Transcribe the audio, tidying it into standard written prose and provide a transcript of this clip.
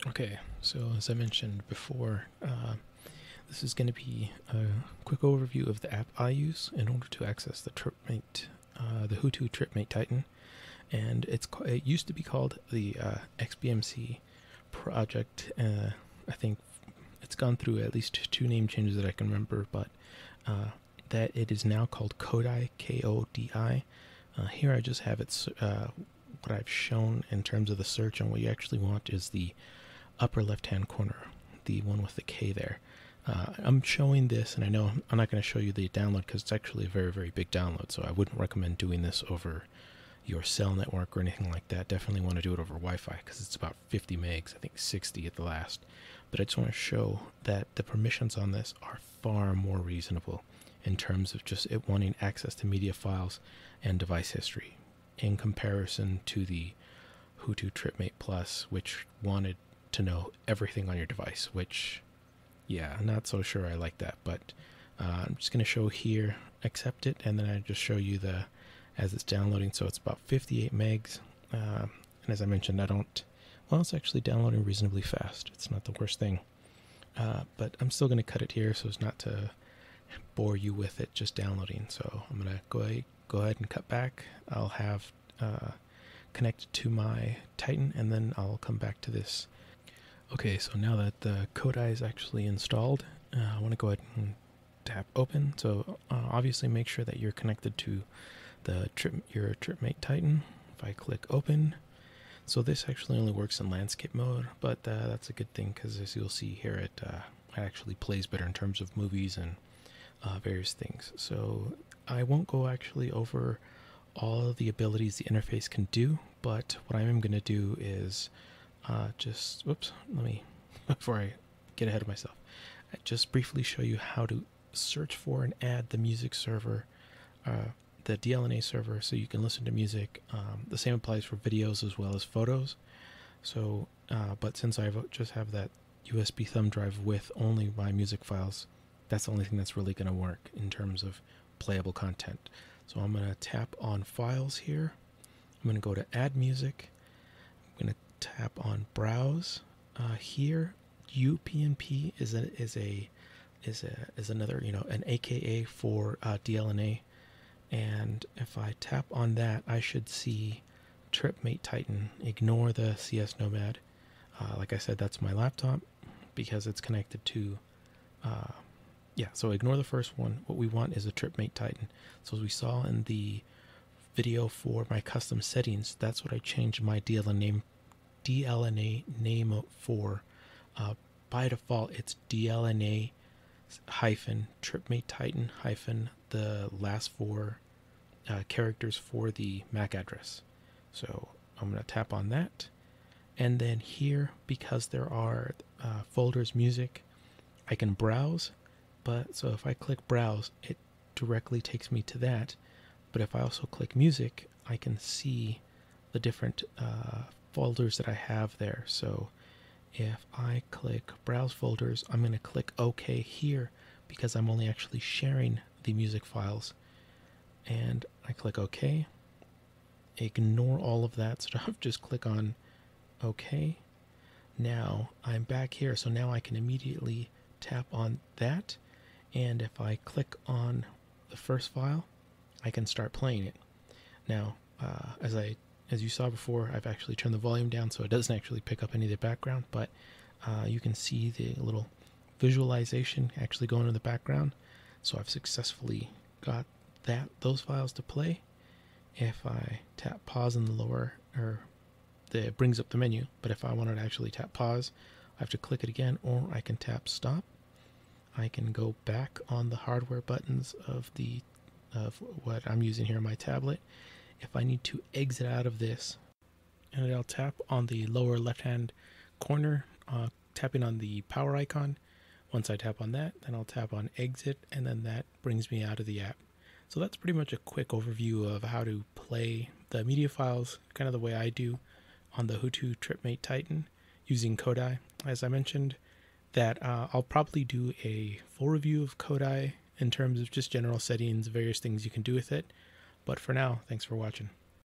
Okay, so as I mentioned before, this is going to be a quick overview of the app I use in order to access the the HooToo Tripmate Titan, and it used to be called the XBMC project. I think it's gone through at least two name changes that I can remember, but that it is now called Kodi, Kodi. Here I just have what I've shown in terms of the search, and what you actually want is the upper left hand corner, the one with the K there. I'm showing this, and I know I'm not going to show you the download because it's actually a very, very big download, so I wouldn't recommend doing this over your cell network or anything like that. Definitely want to do it over Wi-Fi because it's about 50 megs, I think 60 at the last. But I just want to show that the permissions on this are far more reasonable in terms of just it wanting access to media files and device history in comparison to the HooToo Tripmate Plus, which wanted to know everything on your device, which, yeah, I'm not so sure I like that, but I'm just going to show here, accept it, and then I just show you as it's downloading. So it's about 58 megs, and as I mentioned, it's actually downloading reasonably fast. It's not the worst thing, but I'm still going to cut it here so as not to bore you with it just downloading. So I'm going to go ahead and cut back. I'll have connected to my Titan, and then I'll come back to this. Okay, so now that the Kodi is actually installed, I want to go ahead and tap open. So obviously make sure that you're connected to your Tripmate Titan. If I click open, so this actually only works in landscape mode, but that's a good thing because as you'll see here, it actually plays better in terms of movies and various things. So I won't go actually over all of the abilities the interface can do, but what I am going to do is let me, before I get ahead of myself, just briefly show you how to search for and add the music server, the DLNA server, so you can listen to music. The same applies for videos as well as photos. So, but since I just have that USB thumb drive with only my music files, that's the only thing that's really going to work in terms of playable content. So I'm going to tap on Files here. I'm going to go to Add Music. I'm going to tap on Browse. Here, UPnP is another, an AKA for DLNA. And if I tap on that, I should see Tripmate Titan. Ignore the CS Nomad. Like I said, that's my laptop because it's connected to. So ignore the first one. What we want is a Tripmate Titan. So as we saw in the video for my custom settings, that's what I changed my DLNA name for. By default, it's DLNA hyphen Tripmate Titan hyphen the last four characters for the MAC address. So I'm going to tap on that. And then here, because there are folders music, I can browse. But so if I click browse, it directly takes me to that. But if I also click music, I can see the different folders that I have there. So if I click browse folders, I'm going to click OK here because I'm only actually sharing the music files. And I click OK. Ignore all of that stuff. Just click on OK. Now I'm back here. So now I can immediately tap on that. And if I click on the first file, I can start playing it. Now, as you saw before, I've actually turned the volume down so it doesn't actually pick up any of the background, but you can see the little visualization actually going in the background. So I've successfully got those files to play. If I tap pause in the lower, it brings up the menu, but if I wanted to actually tap pause, I have to click it again, or I can tap stop. I can go back on the hardware buttons of what I'm using here on my tablet. If I need to exit out of this, and I'll tap on the lower left-hand corner, tapping on the power icon. Once I tap on that, then I'll tap on exit, and then that brings me out of the app. So that's pretty much a quick overview of how to play the media files, kind of the way I do on the HooToo Tripmate Titan using Kodi. As I mentioned, that I'll probably do a full review of Kodi in terms of just general settings, various things you can do with it. But for now, thanks for watching.